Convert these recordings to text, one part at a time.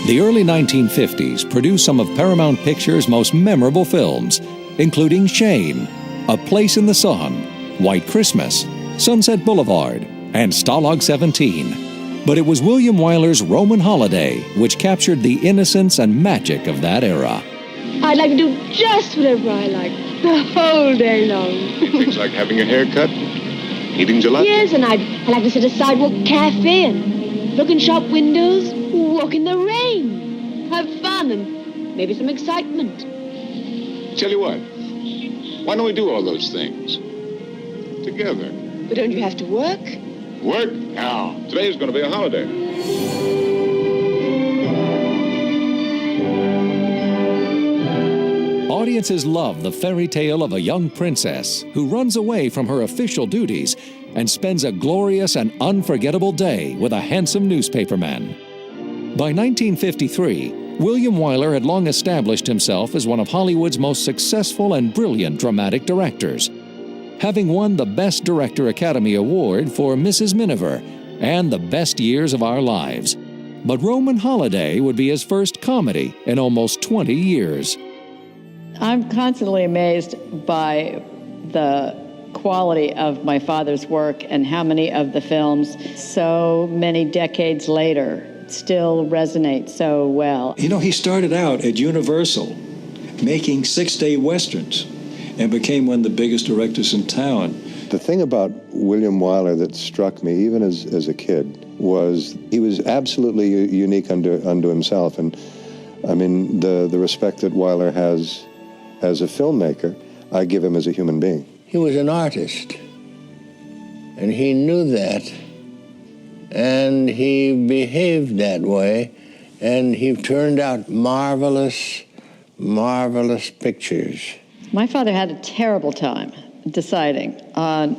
The early 1950s produced some of Paramount Pictures' most memorable films, including Shane, A Place in the Sun, White Christmas, Sunset Boulevard, and Stalag 17. But it was William Wyler's Roman Holiday which captured the innocence and magic of that era. I'd like to do just whatever I like, the whole day long. Things like having a haircut, eating gelato? Yes, and I'd like to sit at a sidewalk cafe and look in shop windows, walk in the rain, have fun, and maybe some excitement. Tell you what, why don't we do all those things together? But don't you have to work? Work? Now, today's going to be a holiday. Audiences love the fairy tale of a young princess who runs away from her official duties and spends a glorious and unforgettable day with a handsome newspaperman. By 1953, William Wyler had long established himself as one of Hollywood's most successful and brilliant dramatic directors, having won the Best Director Academy Award for Mrs. Miniver and The Best Years of Our Lives. But Roman Holiday would be his first comedy in almost 20 years. I'm constantly amazed by the quality of my father's work and how many of the films, so many decades later, still resonate so well. You know, he started out at Universal making six-day westerns and became one of the biggest directors in town. The thing about William Wyler that struck me, even as a kid, was he was absolutely unique unto himself. And I mean, the respect that Wyler has as a filmmaker, I give him as a human being. He was an artist, and he knew that, and he behaved that way, and he turned out marvelous, marvelous pictures. My father had a terrible time deciding on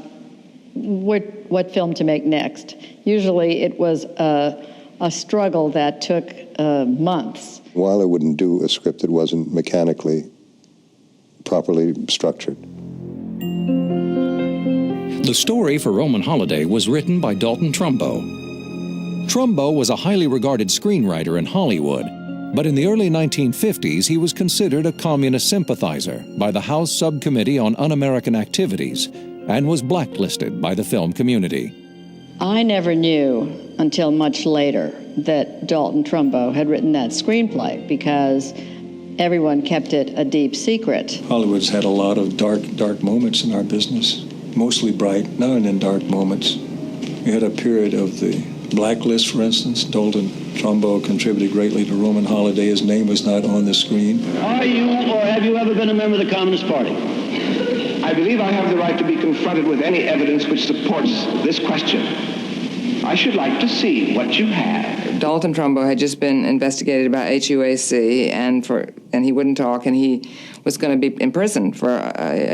what film to make next. Usually it was a struggle that took months. Wyler wouldn't do a script that wasn't mechanically properly structured. The story for Roman Holiday was written by Dalton Trumbo. Trumbo was a highly regarded screenwriter in Hollywood, but in the early 1950s he was considered a communist sympathizer by the House Subcommittee on Un-American Activities and was blacklisted by the film community. I never knew until much later that Dalton Trumbo had written that screenplay because everyone kept it a deep secret. Hollywood's had a lot of dark moments in our business, mostly bright, not in dark moments. We had a period of the blacklist, for instance. Dalton Trumbo contributed greatly to Roman Holiday. His name was not on the screen. Are you or have you ever been a member of the Communist Party? I believe I have the right to be confronted with any evidence which supports this question. I should like to see what you have. Dalton Trumbo had just been investigated about HUAC, and he wouldn't talk, and he was going to be imprisoned for,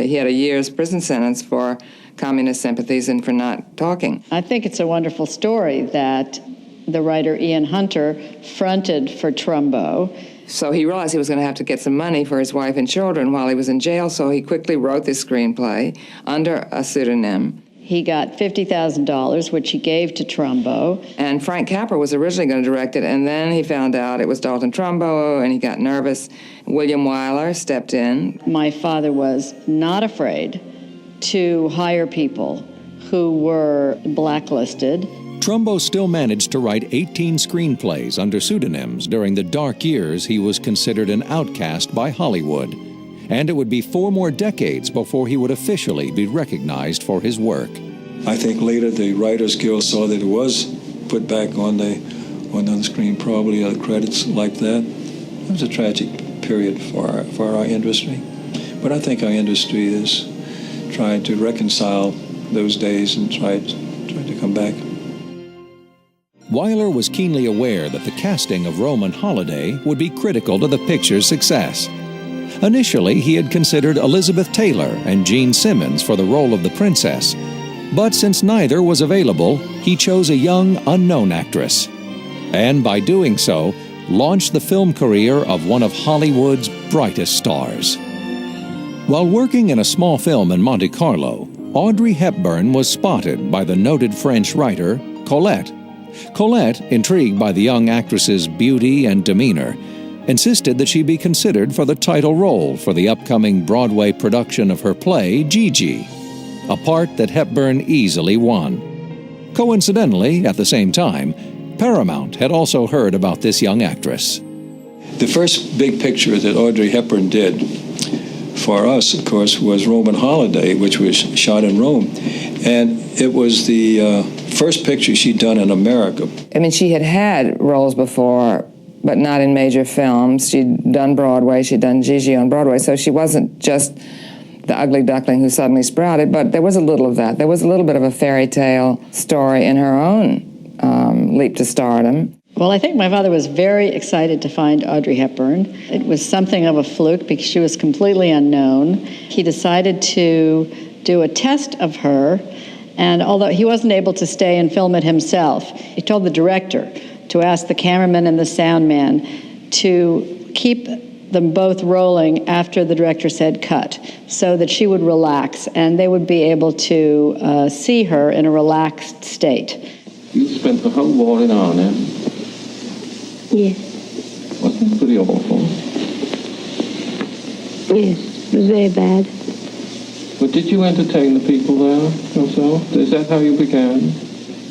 he had a year's prison sentence for communist sympathies and for not talking. I think it's a wonderful story that the writer Ian Hunter fronted for Trumbo. So he realized he was going to have to get some money for his wife and children while he was in jail, so he quickly wrote this screenplay under a pseudonym. He got $50,000, which he gave to Trumbo. And Frank Capra was originally going to direct it, and then he found out it was Dalton Trumbo, and he got nervous. William Wyler stepped in. My father was not afraid to hire people who were blacklisted. Trumbo still managed to write 18 screenplays under pseudonyms during the dark years he was considered an outcast by Hollywood. And it would be 4 more decades before he would officially be recognized for his work. I think later the Writers Guild saw that it was put back on the screen, probably credits like that. It was a tragic period for our industry. But I think our industry is trying to reconcile those days and try to come back. Wyler was keenly aware that the casting of Roman Holiday would be critical to the picture's success. Initially, he had considered Elizabeth Taylor and Gene Simmons for the role of the princess, but since neither was available, he chose a young, unknown actress, and by doing so, launched the film career of one of Hollywood's brightest stars. While working in a small film in Monte Carlo, Audrey Hepburn was spotted by the noted French writer Colette, Colette, intrigued by the young actress's beauty and demeanor, insisted that she be considered for the title role for the upcoming Broadway production of her play, Gigi, a part that Hepburn easily won. Coincidentally, at the same time, Paramount had also heard about this young actress. The first big picture that Audrey Hepburn did for us, of course, was Roman Holiday, which was shot in Rome. And it was the first picture she'd done in America. I mean, she had had roles before, but not in major films. She'd done Broadway, she'd done Gigi on Broadway, so she wasn't just the ugly duckling who suddenly sprouted, but there was a little of that. There was a little bit of a fairy tale story in her own leap to stardom. Well, I think my father was very excited to find Audrey Hepburn. It was something of a fluke because she was completely unknown. He decided to do a test of her, and although he wasn't able to stay and film it himself, he told the director to ask the cameraman and the sound man to keep them both rolling after the director said cut, so that she would relax and they would be able to see her in a relaxed state. You spent the whole war in Arnhem? Yes. Wasn't it pretty awful? Yes, it was very bad. But did you entertain the people there yourself? Is that how you began?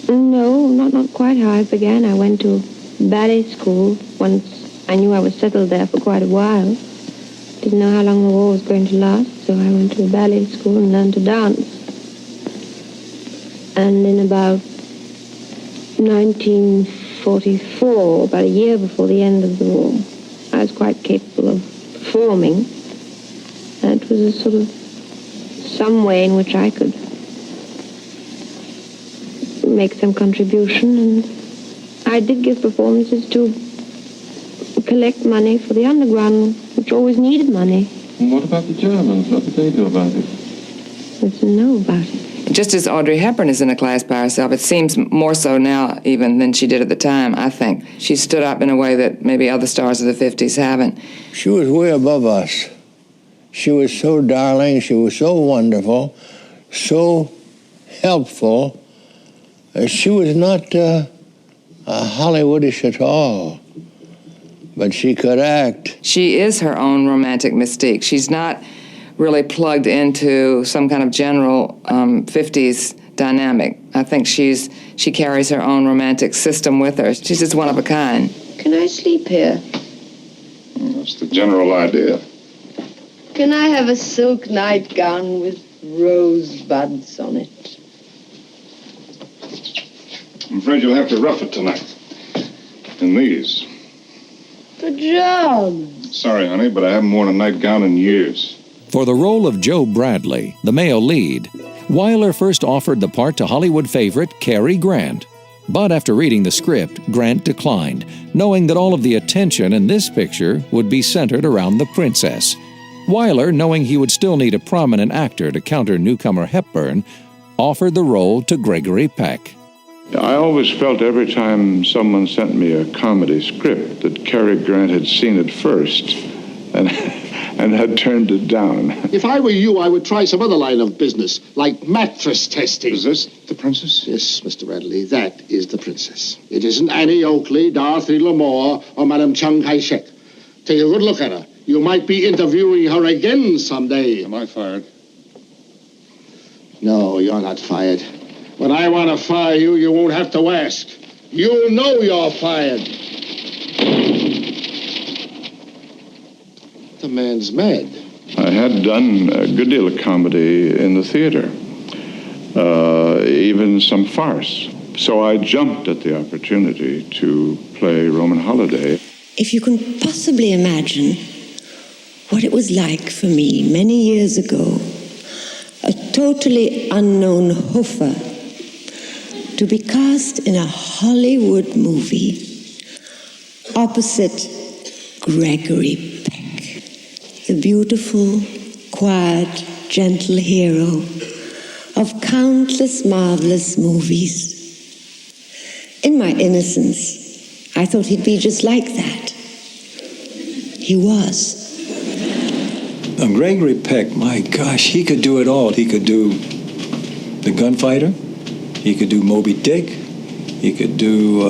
No, not quite how I began. I went to ballet school once I knew I was settled there for quite a while. Didn't know how long the war was going to last, so I went to a ballet school and learned to dance. And in about 1944, about a year before the end of the war, I was quite capable of performing. And it was a sort of some way in which I could make some contribution, and I did give performances to collect money for the underground, which always needed money. And what about the Germans? What did they do about it? I didn't know about it. Just as Audrey Hepburn is in a class by herself, it seems more so now even than she did at the time, I think. She stood up in a way that maybe other stars of the 50s haven't. She was way above us. She was so darling, she was so wonderful, so helpful. She was not Hollywoodish at all, but she could act. She is her own romantic mystique. She's not really plugged into some kind of general 50s dynamic. I think she carries her own romantic system with her. She's just one of a kind. Can I sleep here? That's the general idea. Can I have a silk nightgown with rosebuds on it? I'm afraid you'll have to rough it tonight. In these. Pajamas. Sorry, honey, but I haven't worn a nightgown in years. For the role of Joe Bradley, the male lead, Wyler first offered the part to Hollywood favorite Cary Grant. But after reading the script, Grant declined, knowing that all of the attention in this picture would be centered around the princess. Wyler, knowing he would still need a prominent actor to counter newcomer Hepburn, offered the role to Gregory Peck. I always felt every time someone sent me a comedy script that Cary Grant had seen it first and had turned it down. If I were you, I would try some other line of business, like mattress testing. Is this the princess? Yes, Mr. Bradley, that is the princess. It isn't Annie Oakley, Dorothy L'Amour, or Madame Chiang Kai-shek. Take a good look at her. You might be interviewing her again someday. Am I fired? No, you're not fired. When I want to fire you, you won't have to ask. You'll know you're fired. The man's mad. I had done a good deal of comedy in the theater, even some farce. So I jumped at the opportunity to play Roman Holiday. If you can possibly imagine what it was like for me many years ago, a totally unknown Hofer, to be cast in a Hollywood movie opposite Gregory Peck, the beautiful, quiet, gentle hero of countless marvelous movies. In my innocence, I thought he'd be just like that. He was. Gregory Peck, my gosh, he could do it all. He could do The Gunfighter. He could do Moby Dick. He could do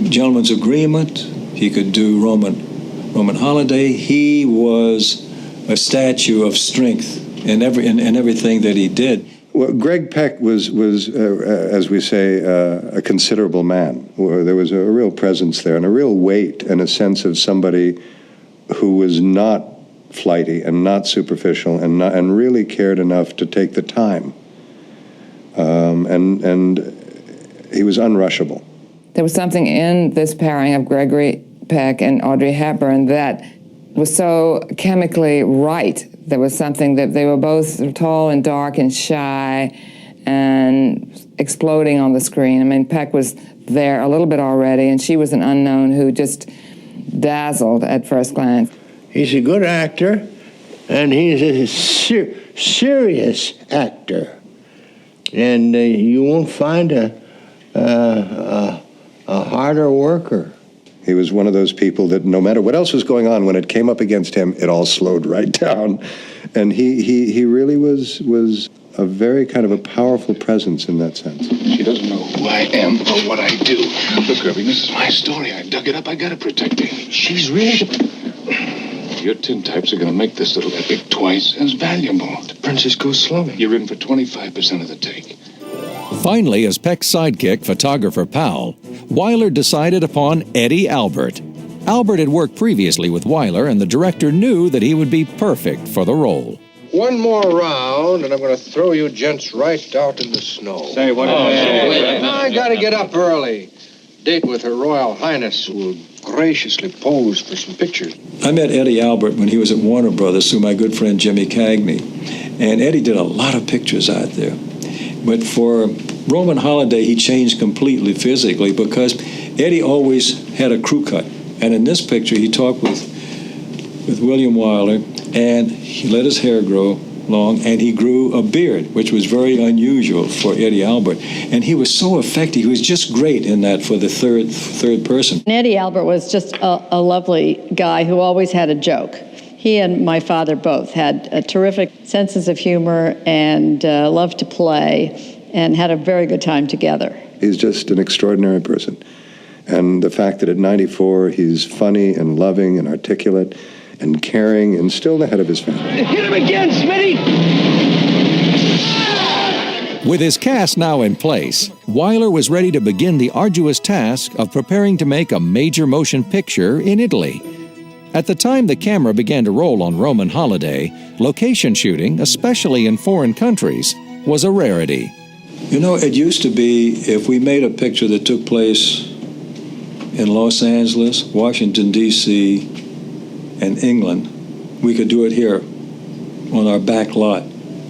Gentleman's Agreement. He could do Roman Holiday. He was a statue of strength in everything that he did. Well, Greg Peck was as we say, a considerable man. There was a real presence there and a real weight and a sense of somebody who was not flighty and not superficial and really cared enough to take the time. And he was unrushable. There was something in this pairing of Gregory Peck and Audrey Hepburn that was so chemically right. There was something that they were both tall and dark and shy and exploding on the screen. I mean, Peck was there a little bit already, and she was an unknown who just dazzled at first glance. He's a good actor, and he's a serious actor. And you won't find a harder worker. He was one of those people that no matter what else was going on, when it came up against him, it all slowed right down. And he really was a very kind of a powerful presence in that sense. She doesn't know who I am or what I do. Look, Irving, this is my story. I dug it up. I gotta protect her. She's really Your tintypes are gonna make this little epic twice as valuable. The princess goes slowly. You're in for 25% of the take. Finally, as Peck's sidekick, photographer Powell, Wyler decided upon Eddie Albert. Albert had worked previously with Wyler, and the director knew that he would be perfect for the role. One more round, and I'm going to throw you gents right out in the snow. Say, what? I got to get up early. Date with Her Royal Highness, who will graciously pose for some pictures. I met Eddie Albert when he was at Warner Brothers through my good friend Jimmy Cagney. And Eddie did a lot of pictures out there. But for Roman Holiday, he changed completely physically because Eddie always had a crew cut. And in this picture, he talked with William Wyler, and he let his hair grow long, and he grew a beard, which was very unusual for Eddie Albert. And he was so effective. He was just great in that for the third person. Eddie Albert was just a lovely guy who always had a joke. He and my father both had terrific senses of humor and loved to play and had a very good time together. He's just an extraordinary person. And the fact that at 94 he's funny and loving and articulate and caring and still ahead of his family. Hit him again, Smitty! With his cast now in place, Wyler was ready to begin the arduous task of preparing to make a major motion picture in Italy. At the time the camera began to roll on Roman Holiday, location shooting, especially in foreign countries, was a rarity. You know, it used to be if we made a picture that took place in Los Angeles, Washington, D.C., and England, we could do it here on our back lot,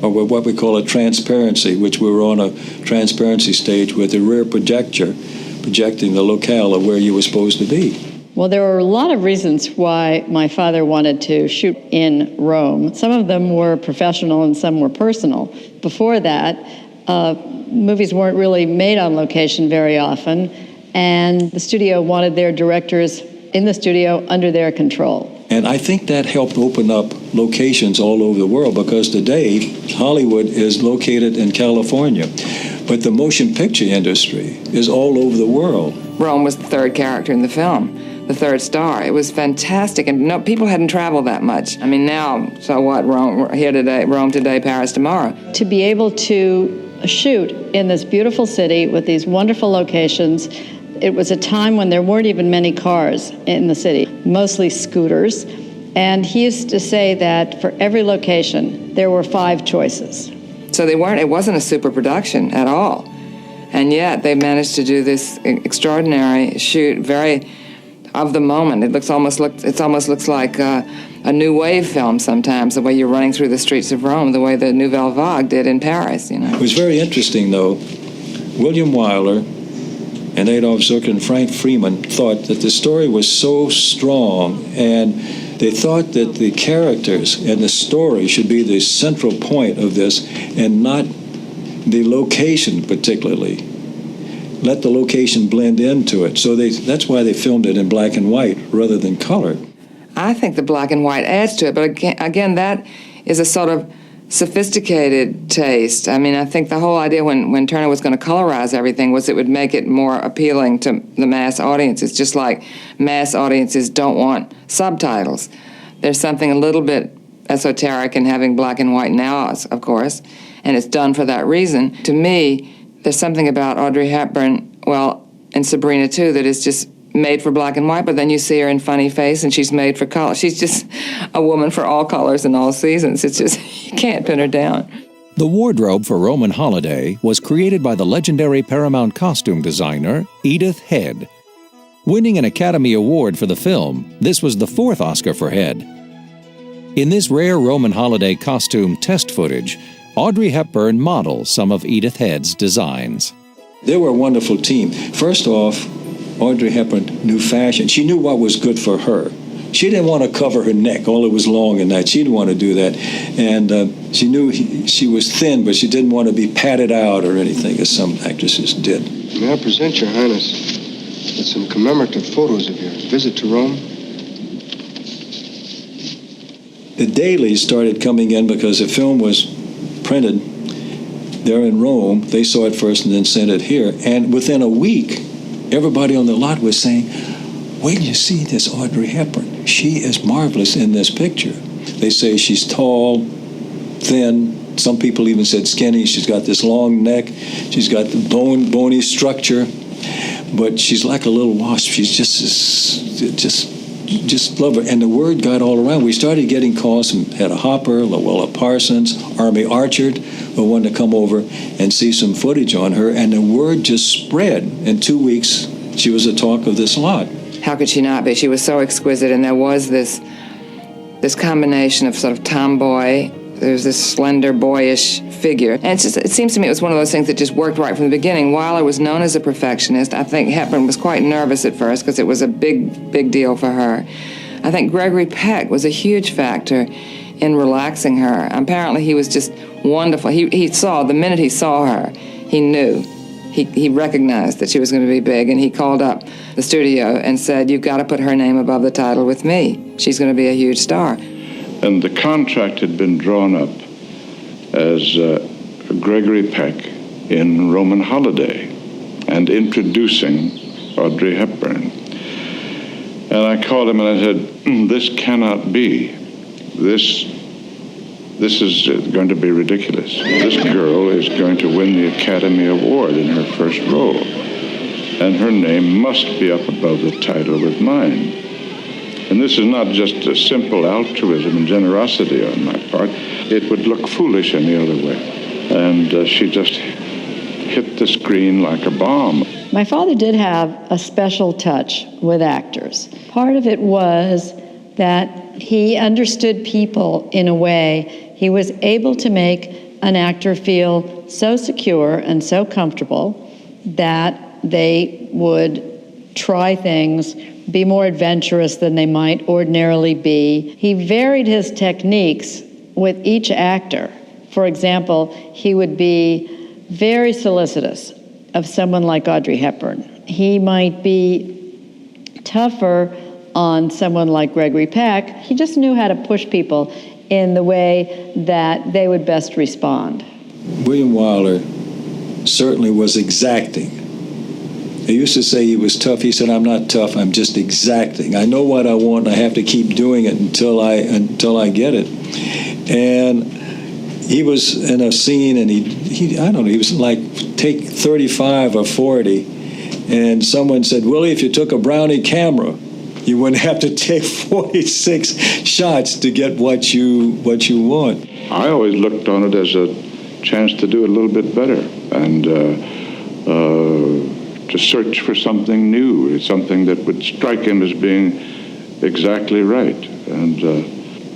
or what we call a transparency, which we were on a transparency stage with a rear projector projecting the locale of where you were supposed to be. Well, there were a lot of reasons why my father wanted to shoot in Rome. Some of them were professional and some were personal. Before that, movies weren't really made on location very often, and the studio wanted their directors in the studio under their control. And I think that helped open up locations all over the world, because today Hollywood is located in California, but the motion picture industry is all over the world. Rome was the third character in the film, the third star. It was fantastic, and no, people hadn't traveled that much. I mean, now, so what? Rome here today, Rome today, Paris tomorrow. To be able to shoot in this beautiful city with these wonderful locations, it was a time when there weren't even many cars in the city, mostly scooters. And he used to say that for every location, there were 5 choices. So it wasn't a super production at all. And yet they managed to do this extraordinary shoot, very of the moment. It almost looks like a new wave film sometimes, the way you're running through the streets of Rome, the way the Nouvelle Vague did in Paris, you know. It was very interesting, though. William Wyler and Adolph Zukor and Frank Freeman thought that the story was so strong, and they thought that the characters and the story should be the central point of this and not the location particularly. Let the location blend into it. So that's why they filmed it in black and white rather than color. I think the black and white adds to it, but again that is a sort of sophisticated taste. I mean, I think the whole idea when Turner was going to colorize everything was it would make it more appealing to the mass audiences, just like mass audiences don't want subtitles. There's something a little bit esoteric in having black and white now, of course, and it's done for that reason. To me, there's something about Audrey Hepburn, well, and Sabrina too, that is just made for black and white, but then you see her in funny face and she's made for color. She's just a woman for all colors and all seasons. It's just, you can't pin her down. The wardrobe for Roman Holiday was created by the legendary Paramount costume designer Edith Head. Winning an Academy Award for the film, this was the 4th Oscar for Head. In this rare Roman Holiday costume test footage, Audrey Hepburn models some of Edith Head's designs. They were a wonderful team. First off, Audrey Hepburn knew fashion. She knew what was good for her. She didn't want to cover her neck. All it was long and that. She didn't want to do that. And she knew she was thin, but she didn't want to be padded out or anything, as some actresses did. May I present, Your Highness, with some commemorative photos of your visit to Rome? The dailies started coming in because the film was printed there in Rome. They saw it first and then sent it here. And within a week, everybody on the lot was saying, wait till you see this Audrey Hepburn. She is marvelous in this picture. They say she's tall, thin. Some people even said skinny. She's got this long neck. She's got the bony structure. But she's like a little wasp. She's just love her. And the word got all around. We started getting calls from Hedda Hopper, Luella Parsons, Army Archard, who wanted to come over and see some footage on her. And the word just spread. In 2 weeks, she was the talk of this lot. How could she not be? She was so exquisite, and there was this combination of sort of tomboy. There's this slender, boyish figure. And it seems to me it was one of those things that just worked right from the beginning. Wyler was known as a perfectionist. I think Hepburn was quite nervous at first because it was a big deal for her. I think Gregory Peck was a huge factor in relaxing her. Apparently he was just wonderful. He saw, the minute he saw her, he knew. He recognized that she was going to be big, and he called up the studio and said, you've got to put her name above the title with me. She's going to be a huge star. And the contract had been drawn up as Gregory Peck in Roman Holiday and introducing Audrey Hepburn. And I called him and I said, this cannot be. This is going to be ridiculous. This girl is going to win the Academy Award in her first role. And her name must be up above the title with mine. And this is not just a simple altruism and generosity on my part. It would look foolish any other way. And she just hit the screen like a bomb. My father did have a special touch with actors. Part of it was that he understood people in a way. He was able to make an actor feel so secure and so comfortable that they would try things, be more adventurous than they might ordinarily be. He varied his techniques with each actor. For example, he would be very solicitous of someone like Audrey Hepburn. He might be tougher on someone like Gregory Peck. He just knew how to push people in the way that they would best respond. William Wyler certainly was exacting. He used to say he was tough. He said, I'm not tough, I'm just exacting. I know what I want, and I have to keep doing it until I get it. And he was in a scene, and he I don't know, he was like, take 35 or 40, and someone said, Willie, if you took a Brownie camera, you wouldn't have to take 46 shots to get what you want. I always looked on it as a chance to do it a little bit better, and to search for something new, something that would strike him as being exactly right, and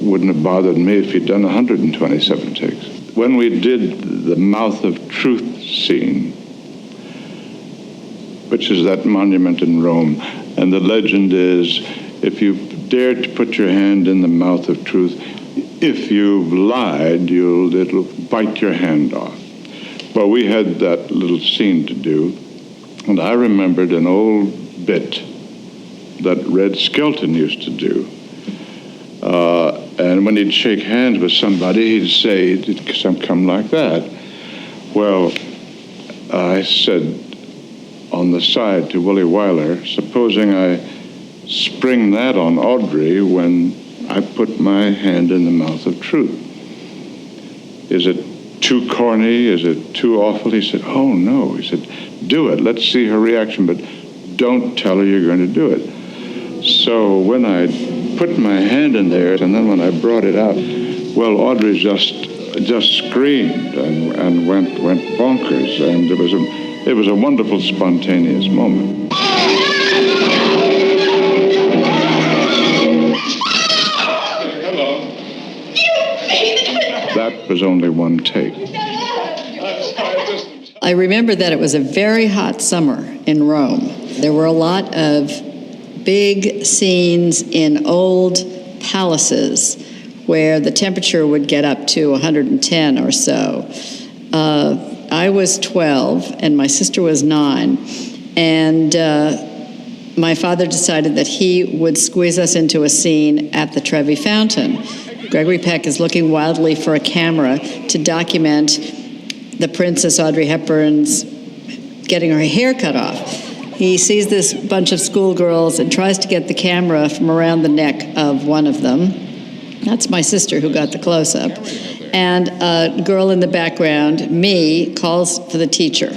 wouldn't have bothered me if he'd done 127 takes. When we did the Mouth of Truth scene, which is that monument in Rome, and the legend is, if you dare to put your hand in the mouth of truth, if you've lied, it'll bite your hand off. Well, we had that little scene to do, and I remembered an old bit that Red Skelton used to do. And when he'd shake hands with somebody, he'd say, it'd come like that. Well, I said on the side to Willie Wyler, supposing I spring that on Audrey when I put my hand in the mouth of truth. Is it too corny? Is it too awful? He said, oh, no. He said, do it. Let's see her reaction, but don't tell her you're going to do it. So when I put my hand in there, and then when I brought it out, well, Audrey just screamed and went bonkers, and it was a wonderful, spontaneous moment. That was only one take. I remember that it was a very hot summer in Rome. There were a lot of big scenes in old palaces where the temperature would get up to 110 or so. I was 12 and my sister was 9, and my father decided that he would squeeze us into a scene at the Trevi Fountain. Gregory Peck is looking wildly for a camera to document the Princess Audrey Hepburn's getting her hair cut off. He sees this bunch of schoolgirls and tries to get the camera from around the neck of one of them. That's my sister who got the close-up. And a girl in the background, me, calls for the teacher.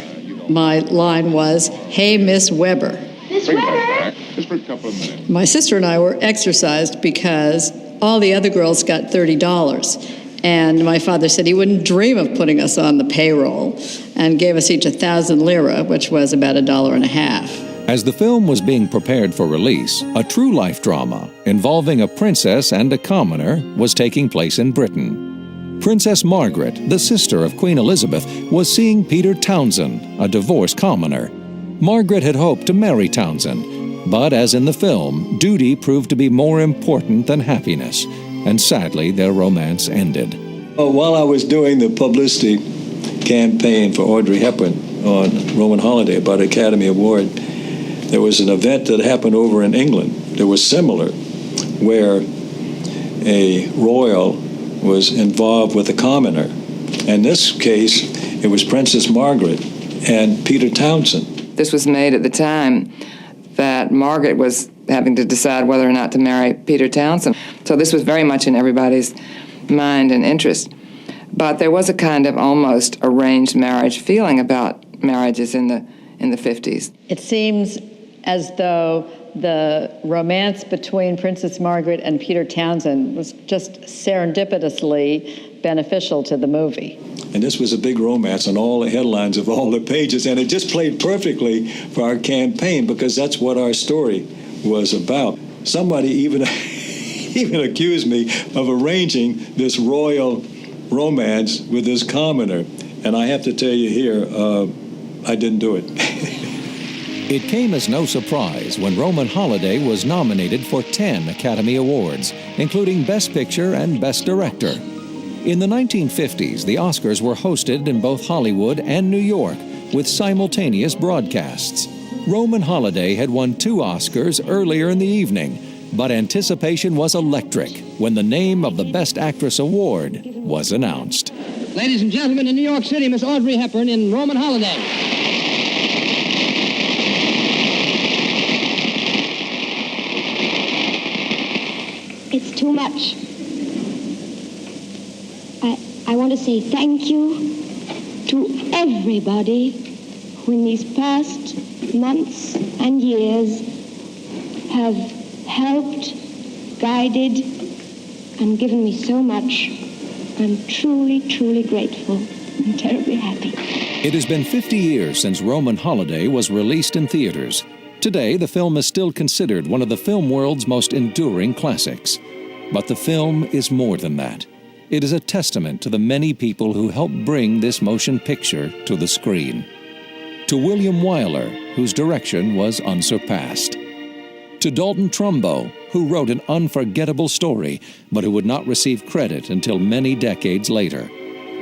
My line was, "Hey, Miss Weber." Miss Weber? Just for a couple of minutes. My sister and I were exercised because all the other girls got $30. And my father said he wouldn't dream of putting us on the payroll, and gave us each 1,000 lira, which was about $1.50. As the film was being prepared for release, a true life drama involving a princess and a commoner was taking place in Britain. Princess Margaret, the sister of Queen Elizabeth, was seeing Peter Townsend, a divorced commoner. Margaret had hoped to marry Townsend, but as in the film, duty proved to be more important than happiness, and sadly their romance ended. While I was doing the publicity campaign for Audrey Hepburn on Roman Holiday about Academy Award, there was an event that happened over in England that was similar, where a royal was involved with a commoner. In this case, it was Princess Margaret and Peter Townsend. This was made at the time that Margaret was having to decide whether or not to marry Peter Townsend. So this was very much in everybody's mind and interest. But there was a kind of almost arranged marriage feeling about marriages in the 50s. It seems as though the romance between Princess Margaret and Peter Townsend was just serendipitously beneficial to the movie. And this was a big romance on all the headlines of all the pages, and it just played perfectly for our campaign because that's what our story was about. Somebody even accused me of arranging this royal romance with this commoner, and I have to tell you here, I didn't do it. It came as no surprise when Roman Holiday was nominated for 10 Academy Awards, including Best Picture and Best Director. In the 1950s, the Oscars were hosted in both Hollywood and New York, with simultaneous broadcasts. Roman Holiday had won 2 Oscars earlier in the evening, but anticipation was electric when the name of the Best Actress Award was announced. Ladies and gentlemen, in New York City, Miss Audrey Hepburn in Roman Holiday. It's too much. I want to say thank you to everybody who in these past months and years have helped, guided, and given me so much. I'm truly, truly grateful and terribly happy. It has been 50 years since Roman Holiday was released in theaters. Today, the film is still considered one of the film world's most enduring classics. But the film is more than that. It is a testament to the many people who helped bring this motion picture to the screen. To William Wyler, whose direction was unsurpassed. To Dalton Trumbo, who wrote an unforgettable story, but who would not receive credit until many decades later.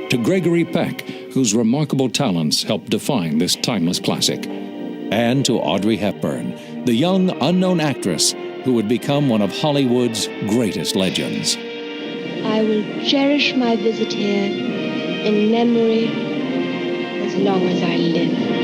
To Gregory Peck, whose remarkable talents helped define this timeless classic. And to Audrey Hepburn, the young, unknown actress who would become one of Hollywood's greatest legends. I will cherish my visit here in memory as long as I live.